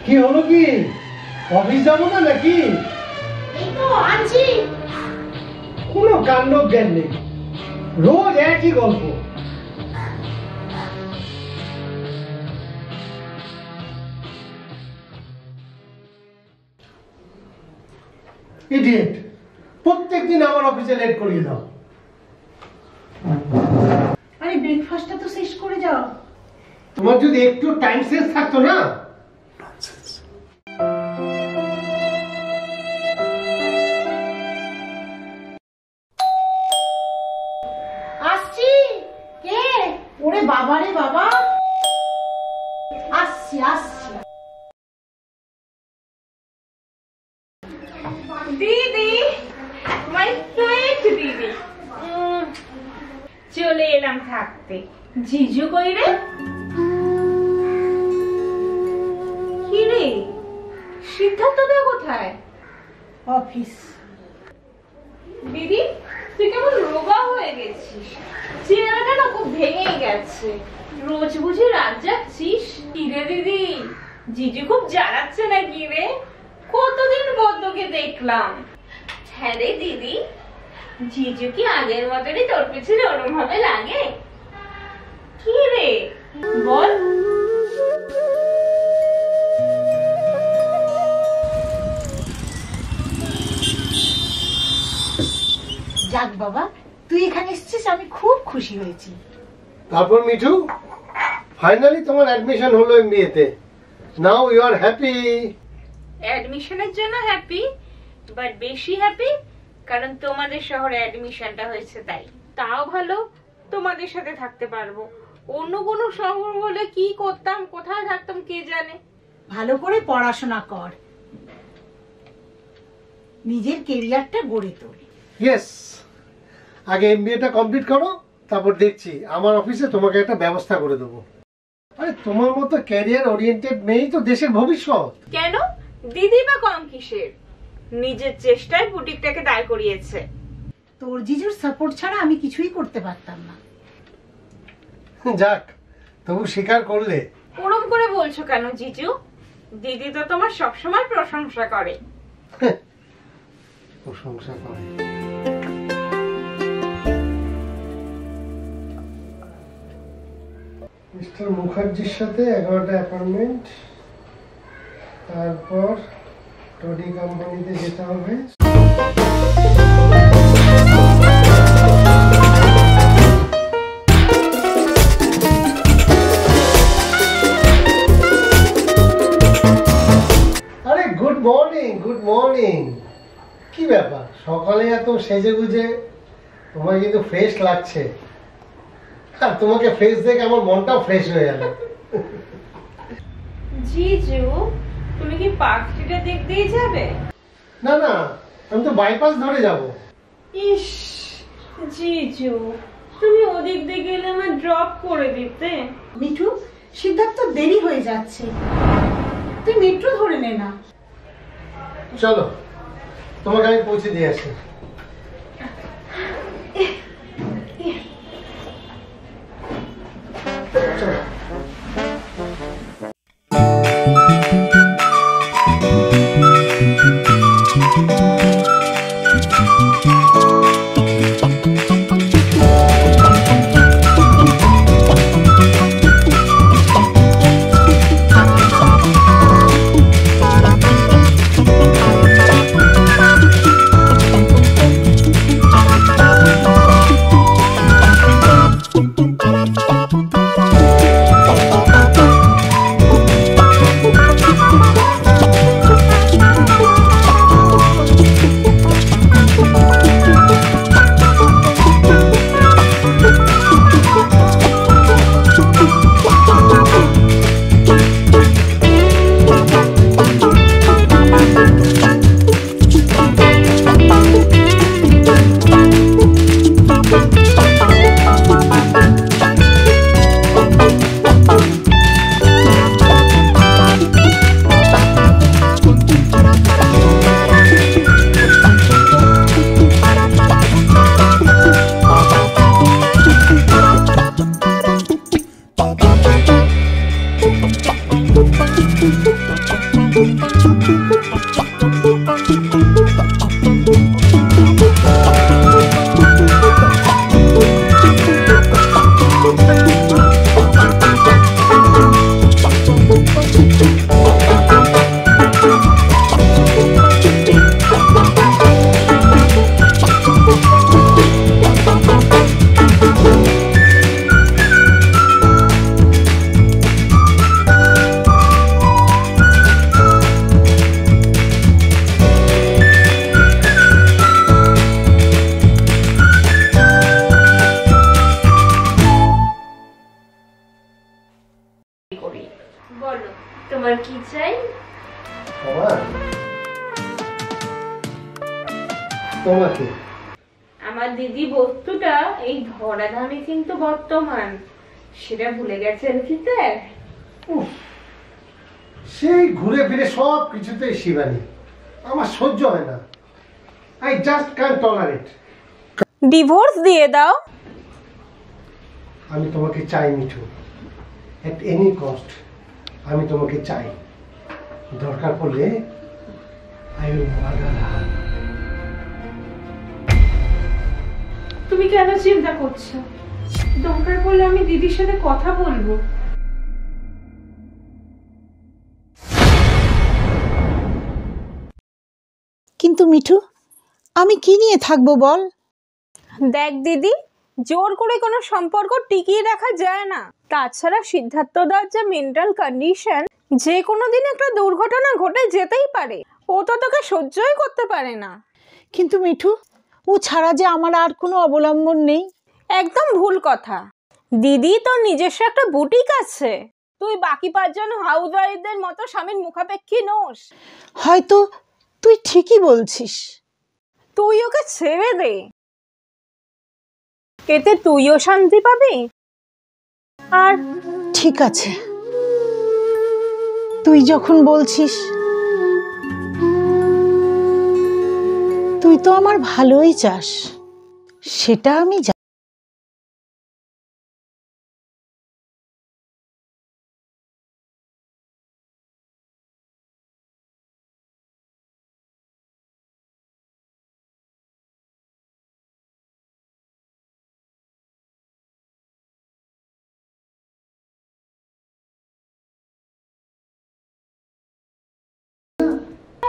কি হলো কি অফিস যাবো না নাকি? এই তো আনছি। কোনো কাণ্ড জ্ঞান নেই, রোজ একই গল্প। ইডিয়েট, প্রত্যেকদিন আমার অফিসে লেট করিয়ে দাও। আরে ব্রেকফাস্টটা তো শেষ করে যাও। তোমার যদি একটু টাইম সেন্স থাকতো না। আসছি। কে? ওরে বাবা রে বাবা, আসছি আসছি। দিদি, মাই সুইট দিদি, চলে এলাম থাকতে। জিজু কই রে? কি রে, সিদ্ধার্থ দা কোথায়? অফিস। দিদি, তুই কেমন রোগা হয়ে গেছিস, চেহারাটা না খুব ভেঙে গেছে। রোজ বুঝি রাত যাচ্ছিস? কি রে দিদি, জিজু খুব জ্বালাচ্ছে নাকি রে? কতদিন পর তোকে দেখলাম। হ্যাঁ রে দিদি, জিজু কি আগের মতনই তোর পিছনে ওরম ভাবে লাগে? কি রে বল। যাক বাবা, তুই এখানে এসেছিস, আমি খুব খুশি হয়েছি। তারপর মিঠু, ফাইনালি তোমার অ্যাডমিশন হলো এমবিএ তে। Now you are happy. অ্যাডমিশনের জন্য হ্যাপি, বাট বেশি হ্যাপি কারণ তোমাদের শহরে অ্যাডমিশনটা হয়েছে তাই। তাও ভালো, তোমাদের সাথে থাকতে পারবো। অন্য কোনো শহর হলে কি করতাম, কোথায় থাকতাম কে জানে। ভালো করে পড়াশোনা কর, নিজের কেরিয়ারটা গড়ে তোল। ইয়েস, আগে এমবিএটা কমপ্লিট করো, তারপর দেখছি আমার অফিসে তোমাকে একটা ব্যবস্থা করে দেবো। আরে তোমার মতো ক্যারিয়ার ওরিয়েন্টেড মেয়েই তো দেশের ভবিষ্যৎ। কেন দিদি বা কম কিসের? নিজের চেষ্টায় বুটিকটাকে দাঁড় করিয়েছে। তোর জিজুর সাপোর্ট ছাড়া আমি কিছুই করতে পারতাম না। যাক, তবু স্বীকার করলে। ওরম করে বলছো কেন জিজু? দিদি তো তোমার সবসময় প্রশংসা করে। প্রশংসা করে? মিস্টার মুখার্জির সাথে 11টা অ্যাপয়েন্টমেন্ট, তারপর টডি কোম্পানিতে যেতে হবে। আরে গুড মর্নিং, গুড মর্নিং। কি ব্যাপার, সকালে এত সেজে গুজে? তোমার কিন্তু ফ্রেশ লাগছে। আর তোমাকে ফ্রেশ দেখে আমার মনটাও ফ্রেশ হয়ে গেল। জিজু, তুমি কি পার্ক স্ট্রিটে দেখতেই যাবে? না না, আমি তো বাইপাস ধরে যাব। ইস জিজু, তুমি ওদিক দিয়ে গেলে আমার ড্রপ করে দিতে। মিঠু, সিদ্ধার্থ দেরি হয়ে যাচ্ছে, তুই মেট্রো ধরে নে না। চলো, তোমাকে আমি পৌঁছে দিয়ে আসি। চলো। Thank you. তোমার তোমাকে আমার দিদি বস্তুটা এই ধরাধামে কিন্তু বর্তমান, সেটা ভুলে গেছেন কি স্যার? উফ, সেই ঘুরে ফিরে সব কিছুতেই শিবানী, আমার সহ্য হয় না। I just can tolerate. Divorce দিয়ে দাও। আমি তোমাকে চাই মিঠু, এট এনি কস্ট আমি তোমাকে চাই। দরকার পড়লে আই উইল মার্ডার হার। তুমি কেন চিন্তা করছো? দরকার পড়লে আমি দিদির সাথে কথা বলবো। কিন্তু মিঠু, আমি কি নিয়ে থাকবো বল? দেখ দিদি, জোর করে কোনো সম্পর্ক টিকিয়ে রাখা যায় না। তাছাড়া সিদ্ধার্থদার যে মেন্টাল কন্ডিশন, যে কোনো দিন একটা দুর্ঘটনা ঘটে যেতেই পারে। ও তো তোকে সহ্যই করতে পারে না। কিন্তু মিঠু, ও ছাড়া যে আমার আর কোনো অবলম্বন নেই। একদম ভুল কথা দিদি, তোর নিজস্ব একটা বুটিক আছে। তুই বাকি 5 জন হাউস ওয়াইফদের মতো স্বামীর মুখাপেক্ষী নোস। হয়তো তুই ঠিকই বলছিস। তুই ওকে ছেড়ে দে, এতে তুইও শান্তি পাবি। আর ঠিক আছে, তুই যখন বলছিস, তুই তো আমার ভালোই চাস, সেটা আমি জানি।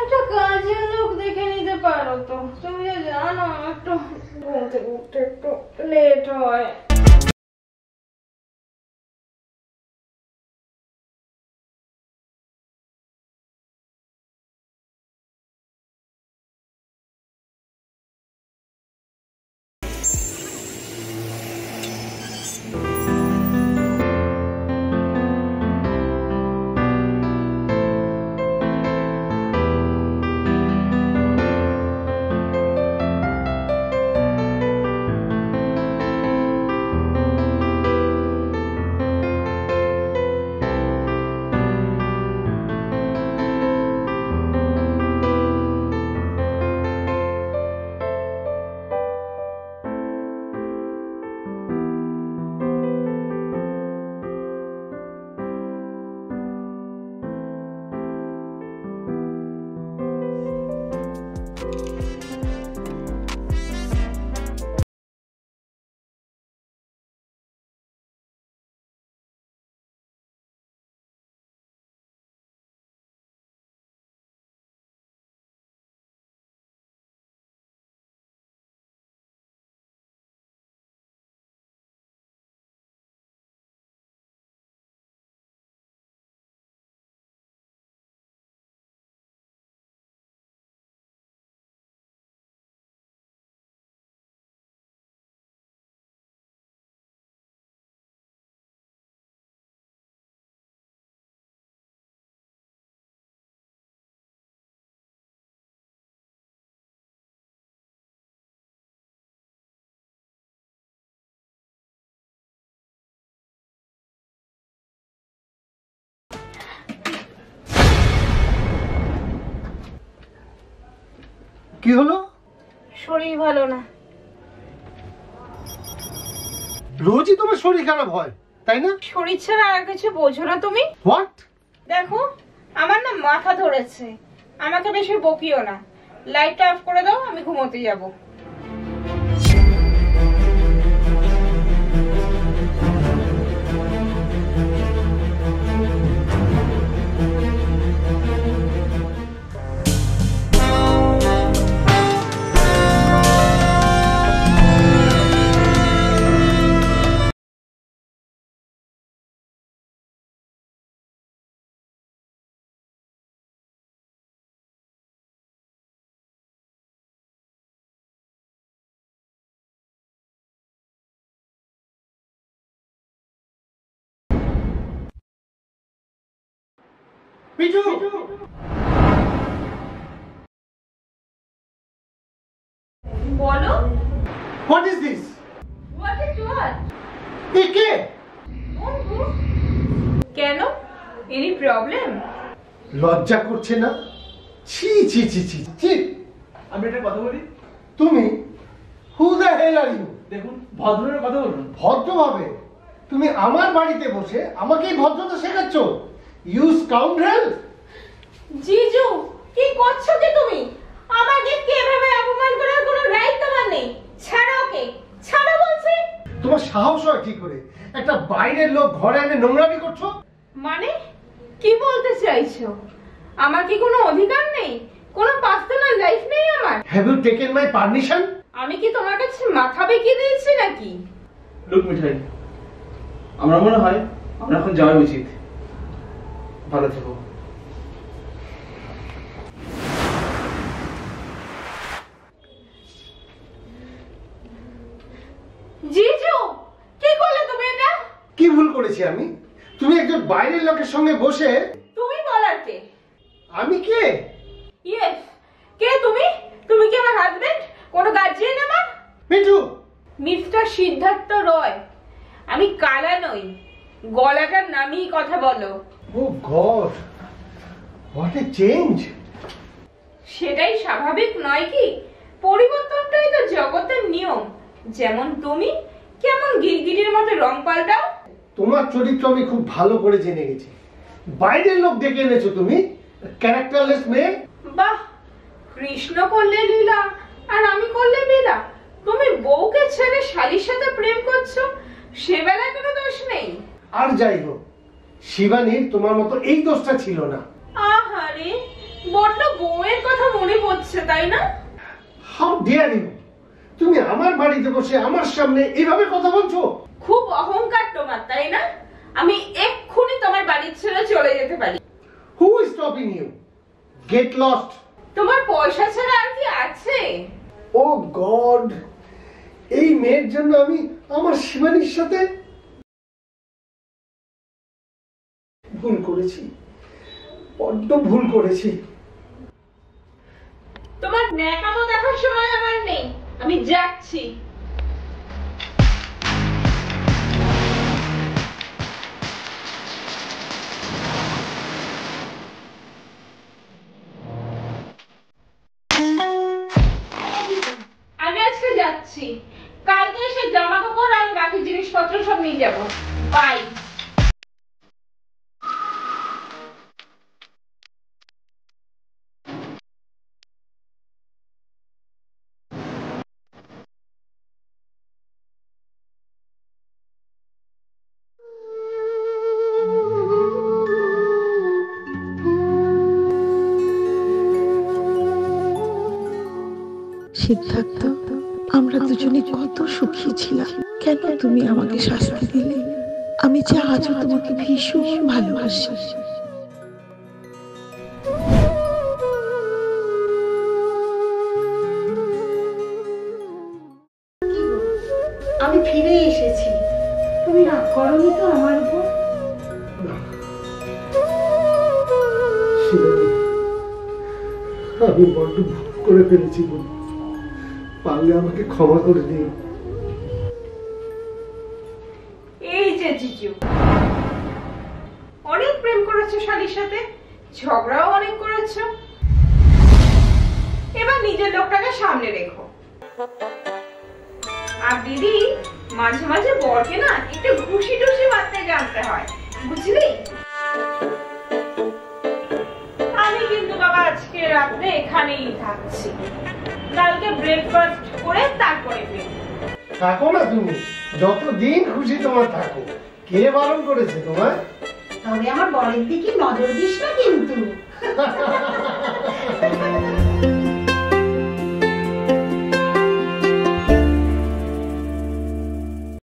একটা কাজের লোক দেখে নিতে পারো তো, তুমি তো জানো একটু ঘুম থেকে উঠতে একটু লেট হয়। কি হলো? শরীর ভালো না। রোজই তোমার শরীর খারাপ হয়, তাই না? শরীর ছাড়া আর কিছু বোঝো না তুমি? হোয়াট? দেখো, আমার না মাথা ধরেছে, আমাকে বেশি বকিও না। লাইটটা অফ করে দাও, আমি ঘুমোতে যাবো। পিছু বলো। What is this? What is what? কে? কেন? Any problem? লজ্জা করছে না? ছি ছি ছি ছি ছি। আমি একটা কথা বলি। তুমি who the hell are you? দেখুন, ভদ্রভাবে কথা বলুন। ভদ্রভাবে? তুমি আমার বাড়িতে বসে আমাকেই ভদ্রতা শেখাচ্ছ? You scoundrel! জিজু, কি করছো কি তুমি? আমাকে কিভাবে অপমান করার কোনো রাইট তোমার নেই। ছাড়ো ওকে, ছাড়ো বলছি। তোমার সাহস হয় কি করে একটা বাইরের লোক ঘরে এনে নোংরামি করছো? মানে কি বলতে চাইছো? আমার কি কোনো অধিকার নেই? কোনো পার্সোনাল লাইফ নেই আমার? Have you taken my permission? আমি কি তোমার কাছে মাথা বেঁকিয়ে দিয়েছি নাকি? লোক মিঠাই, আমার মনে হয় আমরা এখন যাওয়া উচিত। ভালো থেকো। জিজু, কি করলে তুমি এটা? কি ভুল করেছি আমি? তুমি একজন বাইরের লোকের সঙ্গে বসে। তুমি বলার কে? আমি কে? ইয়েস, কে তুমি? তুমি কি আমার হাজবেন্ড? কোনো গার্জিয়ান আমার? মিঠু! মিস্টার সিদ্ধার্থ রয়, আমি কালা নই। গলাটার নামেই কথা বলো। ও গড, হোয়াট এ চেঞ্জ! সেটাই স্বাভাবিক নয় কি? পরিবর্তনটাই তো জগতের নিয়ম। যেমন তুমি কেমন গিরগিটির মতো রং পাল্টাও। তোমার চরিত্র আমি খুব ভালো করে জেনে গেছি। বাইরের লোক ডেকে এনেছো তুমি, ক্যারেক্টারলেস মেয়ে। বাহ, কৃষ্ণ করলে লীলা আর আমি করলে বেলা। তুমি বউকে ছেড়ে শালীর সাথে প্রেম করছো, সে বেলায় কোনো দোষ নেই। আর যাই হোক, শিবানীর তোমার মতো এই দোষটা ছিল না। আহারে, বড্ড বউয়ের কথা মনে পড়ছে তাই না? How dare you! তুমি আমার বাড়িতে বসে আমার সামনে এভাবে কথা বলছো? খুব অহংকার তোমার তাই না? আমি এক্ষুনি তোমার বাড়ি ছেড়ে চলে যেতে পারি। Who is stopping you? Get lost! তোমার পয়সা ছাড়া আর কি আছে? ও গড, এই মেয়ের জন্য আমি আমার শিবানীর সাথে ভুল করেছি, বড্ড ভুল করেছি। তোমার ন্যাকামো দেখার সময় আমার নেই, আমি যাচ্ছি। আমি আজকে যাচ্ছি, কালকে এসে জামা কাপড় আর বাকি জিনিসপত্র সব নিয়ে যাবো। বাই। সিদ্ধার্থ, আমরা দুজনে কত সুখী ছিলাম। কেন তুমি আমাকে শাস্তি দিলে? আমি যে আজও তোমাকে ভীষণ ভালোবাসি। আমি ফিরে এসেছি, তুমি রাগ করোনি তো আমার উপর? শিবানী, আমি বড্ড ভুল করে ফেলেছি বোন, পারলে আমাকে ক্ষমা করে দিও। এই যে জিজু, অনেক প্রেম করেছো শালীর সাথে, ঝগড়াও অনেক করেছো, এবার নিজের লোকটাকে সামনে রেখো। আর দিদি, মাঝে মাঝে বরকে না একটু ঘুষি টুসি মারতে জানতে হয়, বুঝলি? আমি কিন্তু বাবা আজকে রাত্রে এখানেই থাকছি, কালকে ব্রেকফাস্ট করে তারপরে ফিরবো। থাকো না তুমি, যতদিন খুশি তোমার থাকো। কে বারণ করেছে তোমায়? তবে আমার বরের দিকে নজর দিস না কিন্তু।